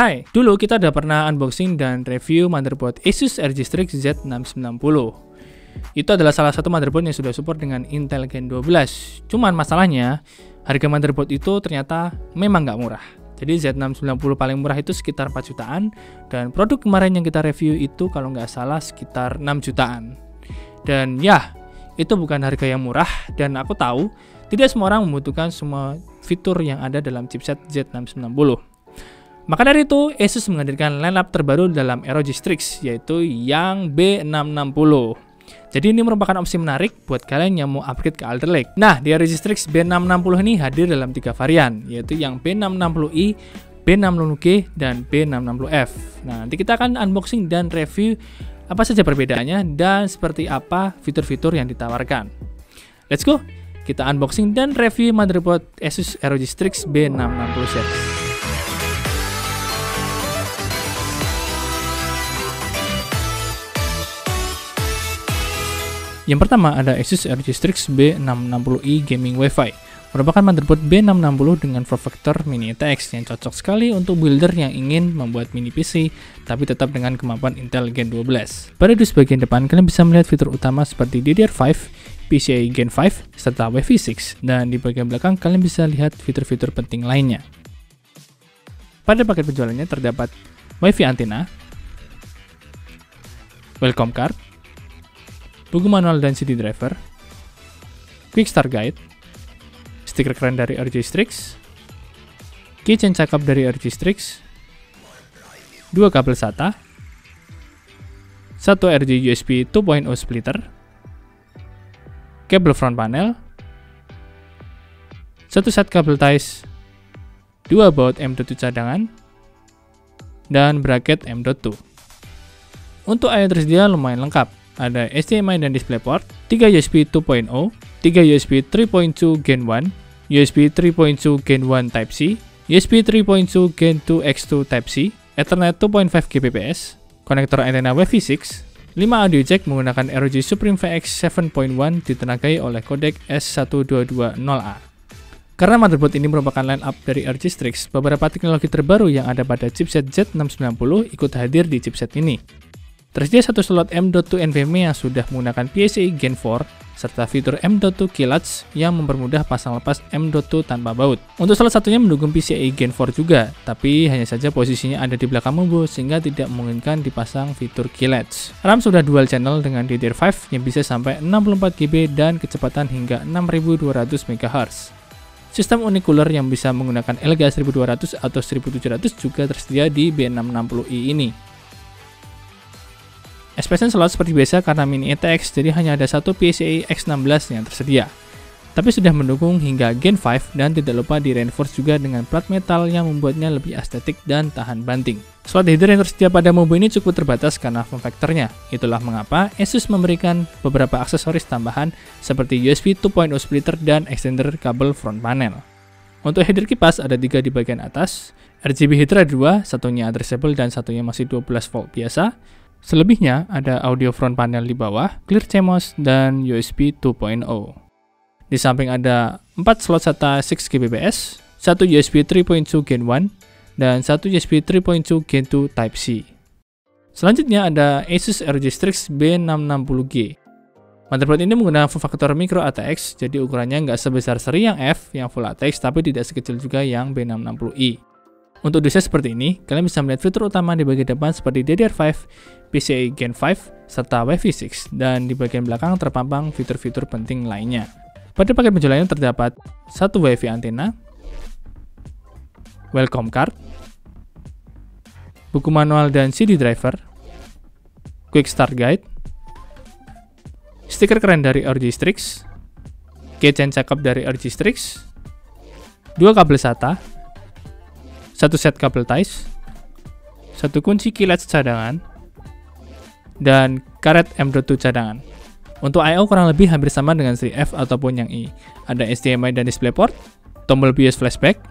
Hai, dulu kita udah pernah unboxing dan review motherboard Asus ROG Strix Z690. Itu adalah salah satu motherboard yang sudah support dengan Intel Gen 12. Cuman masalahnya, harga motherboard itu ternyata memang nggak murah. Jadi Z690 paling murah itu sekitar 4 jutaan, dan produk kemarin yang kita review itu kalau nggak salah sekitar 6 jutaan. Dan ya, itu bukan harga yang murah, dan aku tahu tidak semua orang membutuhkan semua fitur yang ada dalam chipset Z690. Maka dari itu, Asus menghadirkan lineup terbaru dalam ROG Strix, yaitu yang B660. Jadi ini merupakan opsi menarik buat kalian yang mau upgrade ke Alder Lake. Nah, di ROG Strix B660 ini hadir dalam 3 varian, yaitu yang B660i, B660G, dan B660F. Nah, nanti kita akan unboxing dan review apa saja perbedaannya dan seperti apa fitur-fitur yang ditawarkan. Let's go! Kita unboxing dan review motherboard Asus ROG Strix B660 series. Yang pertama ada Asus ROG Strix B660i Gaming Wi-Fi. Merupakan motherboard B660 dengan form factor mini ETX yang cocok sekali untuk builder yang ingin membuat mini PC tapi tetap dengan kemampuan Intel Gen 12. Pada dus bagian depan kalian bisa melihat fitur utama seperti DDR5, PCIe Gen 5, serta Wi-Fi 6, dan di bagian belakang kalian bisa lihat fitur-fitur penting lainnya. Pada paket penjualannya terdapat Wi-Fi antena, welcome card, buku manual dan CD driver, quick start guide, stiker keren dari ROG Strix, keychain cakep dari ROG Strix, 2 kabel SATA, 1 RJ USB 2.0 splitter, kabel front panel, 1 set kabel ties, 2 baut M.2 cadangan, dan bracket M.2. Untuk I/O tersedia lumayan lengkap. Ada HDMI dan DisplayPort, 3 USB 2.0, 3 USB 3.2 Gen 1, USB 3.2 Gen 1 Type-C, USB 3.2 Gen 2 X2 Type-C, Ethernet 2.5 Gbps, konektor antena Wi-Fi 6, 5 audio jack menggunakan ROG Supreme VX 7.1 ditenagai oleh kodek S1220A. Karena motherboard ini merupakan line-up dari ROG Strix, beberapa teknologi terbaru yang ada pada chipset Z690 ikut hadir di chipset ini. Tersedia satu slot M.2 NVMe yang sudah menggunakan PCIe Gen 4, serta fitur M.2 Key Latch yang mempermudah pasang lepas M.2 tanpa baut. Untuk slot satunya mendukung PCIe Gen 4 juga, tapi hanya saja posisinya ada di belakang motherboard sehingga tidak memungkinkan dipasang fitur Key Latch. RAM sudah dual channel dengan DDR5 yang bisa sampai 64GB dan kecepatan hingga 6200 MHz. Sistem unicooler yang bisa menggunakan LGA 1200 atau 1700 juga tersedia di B660i ini. Expansion slot seperti biasa karena mini ETX, jadi hanya ada satu PCIe X16 yang tersedia. Tapi sudah mendukung hingga Gen 5 dan tidak lupa di reinforce juga dengan plat metal yang membuatnya lebih estetik dan tahan banting. Slot header yang tersedia pada mobo ini cukup terbatas karena form factor-nya. Itulah mengapa Asus memberikan beberapa aksesoris tambahan seperti USB 2.0 splitter dan extender kabel front panel. Untuk header kipas ada 3 di bagian atas, RGB header ada 2, satunya addressable dan satunya masih 12 volt biasa. Selebihnya ada audio front panel di bawah, clear CMOS, dan USB 2.0. Di samping ada 4 slot SATA 6 Gbps, 1 USB 3.2 Gen 1, dan 1 USB 3.2 Gen 2 Type-C. Selanjutnya ada Asus ROG Strix B660G. Motherboard ini menggunakan form factor micro ATX, jadi ukurannya nggak sebesar seri yang F yang full ATX, tapi tidak sekecil juga yang B660i. Untuk desain seperti ini, kalian bisa melihat fitur utama di bagian depan seperti DDR5, PCIe Gen 5, serta Wi-Fi 6, dan di bagian belakang terpampang fitur-fitur penting lainnya. Pada paket penjualannya terdapat satu Wi-Fi antena, welcome card, buku manual dan CD driver, quick start guide, stiker keren dari ROG Strix, keychain cakep dari ROG Strix, 2 kabel SATA, 1 set kabel ties, 1 kunci Key Latch cadangan, dan karet M.2 cadangan. Untuk I/O kurang lebih hampir sama dengan seri F ataupun yang I. Ada HDMI dan DisplayPort, tombol BIOS flashback,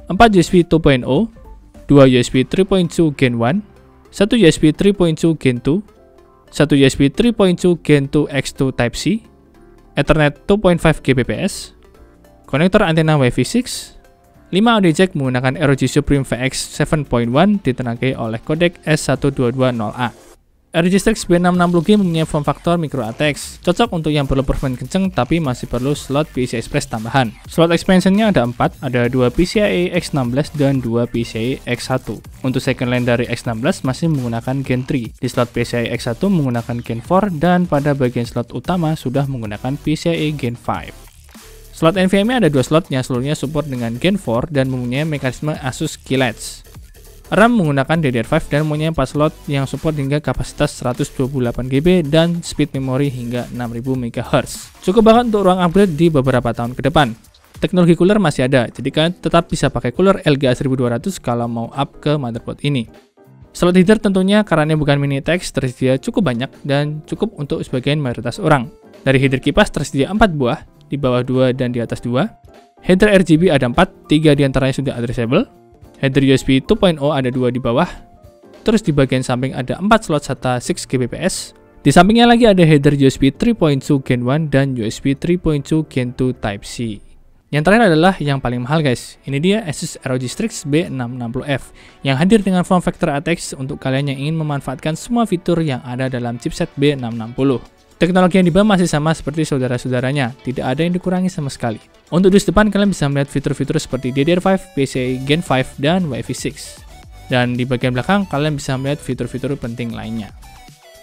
4 USB 2.0, 2 USB 3.2 Gen 1, 1 USB 3.2 Gen 2, 1 USB 3.2 Gen 2 X2 Type-C, Ethernet 2.5 Gbps, konektor antena Wi-Fi 6, 5 audio jack menggunakan ROG Supreme VX 7.1 ditenagai oleh kodek S1220A. ROG Strix B660G mempunyai form factor micro ATX, cocok untuk yang perlu performance kenceng tapi masih perlu slot PCI Express tambahan. Slot expansionnya ada 4, ada 2 PCIe X16 dan 2 PCIe X1. Untuk second line dari X16 masih menggunakan Gen 3, di slot PCIe X1 menggunakan Gen 4, dan pada bagian slot utama sudah menggunakan PCIe Gen 5. Slot NVMe ada 2 slot yang seluruhnya support dengan Gen 4 dan mempunyai mekanisme Asus Keyless. RAM menggunakan DDR5 dan mempunyai 4 slot yang support hingga kapasitas 128GB dan speed memory hingga 6000 MHz. Cukup banget untuk ruang upgrade di beberapa tahun ke depan. Teknologi cooler masih ada, jadi kalian tetap bisa pakai cooler LGA 1200 kalau mau up ke motherboard ini. Slot header tentunya karena bukan mini ATX tersedia cukup banyak dan cukup untuk sebagian mayoritas orang. Dari header kipas tersedia 4 buah, di bawah 2 dan di atas 2. Header RGB ada 4, 3 diantaranya sudah addressable. Header USB 2.0 ada 2 di bawah. Terus di bagian samping ada 4 slot SATA 6 Gbps. Di sampingnya lagi ada header USB 3.2 Gen 1 dan USB 3.2 Gen 2 Type-C. Yang terakhir adalah yang paling mahal guys. Ini dia Asus ROG Strix B660F yang hadir dengan form factor ATX untuk kalian yang ingin memanfaatkan semua fitur yang ada dalam chipset B660. Teknologi yang dibawa masih sama seperti saudara-saudaranya, tidak ada yang dikurangi sama sekali. Untuk dus depan kalian bisa melihat fitur-fitur seperti DDR5, PCIe Gen 5, dan Wi-Fi 6. Dan di bagian belakang kalian bisa melihat fitur-fitur penting lainnya.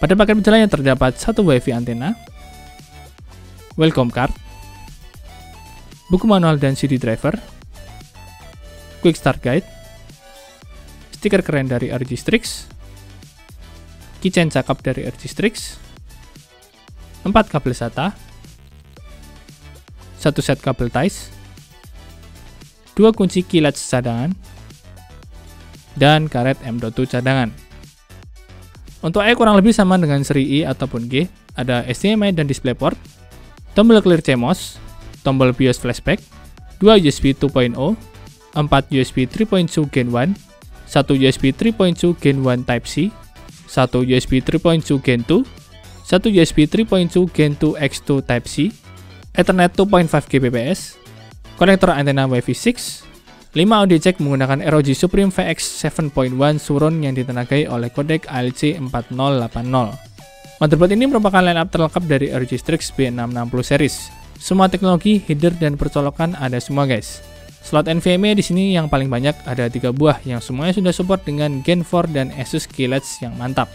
Pada paket penjelajah terdapat satu Wi-Fi antena, welcome card, buku manual dan CD driver, quick start guide, stiker keren dari ROG Strix, keychain cakep dari ROG Strix, 4 kabel SATA, 1 set kabel TICE, 2 kunci keyless cadangan, dan karet M.2 cadangan. Untuk E kurang lebih sama dengan seri I ataupun G, ada HDMI dan DisplayPort, tombol clear CMOS, tombol BIOS flashback, 2 USB 2.0, 4 USB 3.2 Gen 1, 1 USB 3.2 Gen 1 Type-C, 1 USB 3.2 Gen 2, 1 USB 3.2 Gen 2 X2 Type-C, Ethernet 2.5 Gbps, konektor antena Wi-Fi 6, 5 audio jack menggunakan ROG Supreme VX 7.1 Suron yang ditenagai oleh kodek ALC 4080. Motherboard ini merupakan lineup terlengkap dari ROG Strix B660 series. Semua teknologi, header, dan percolokan ada semua guys. Slot NVMe di sini yang paling banyak ada 3 buah yang semuanya sudah support dengan Gen 4 dan Asus Keyless yang mantap.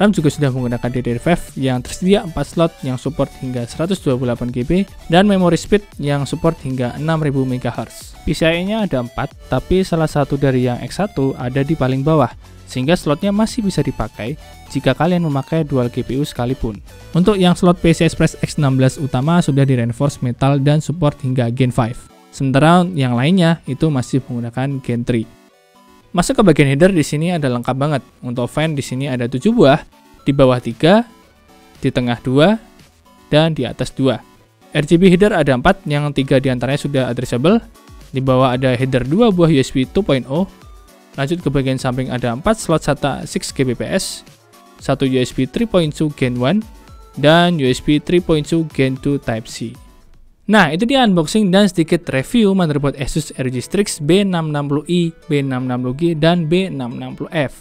RAM juga sudah menggunakan DDR5 yang tersedia 4 slot yang support hingga 128GB dan memory speed yang support hingga 6000 MHz. PCIe-nya ada 4, tapi salah satu dari yang X1 ada di paling bawah, sehingga slotnya masih bisa dipakai jika kalian memakai dual GPU sekalipun. Untuk yang slot PCI Express X16 utama sudah di reinforce metal dan support hingga Gen 5. Sementara yang lainnya itu masih menggunakan Gen 3. Masuk ke bagian header, di sini ada lengkap banget. Untuk fan di sini ada 7 buah, di bawah 3, di tengah 2, dan di atas 2. RGB header ada 4, yang 3 diantaranya sudah addressable. Di bawah ada header 2 buah USB 2.0. Lanjut ke bagian samping ada 4 slot SATA 6 Gbps, 1 USB 3.2 Gen 1, dan USB 3.2 Gen 2 Type-C. Nah, itu dia unboxing dan sedikit review motherboard Asus ROG Strix B660i, B660G, dan B660F.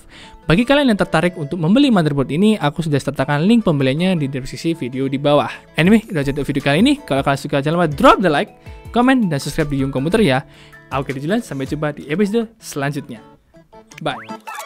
Bagi kalian yang tertarik untuk membeli motherboard ini, aku sudah sertakan link pembeliannya di deskripsi video di bawah. Anyway, udah jadi video kali ini. Kalau kalian suka, jangan lupa drop the like, comment, dan subscribe di Yung Komputer ya. Aku Kedi Julian, sampai jumpa di episode selanjutnya. Bye!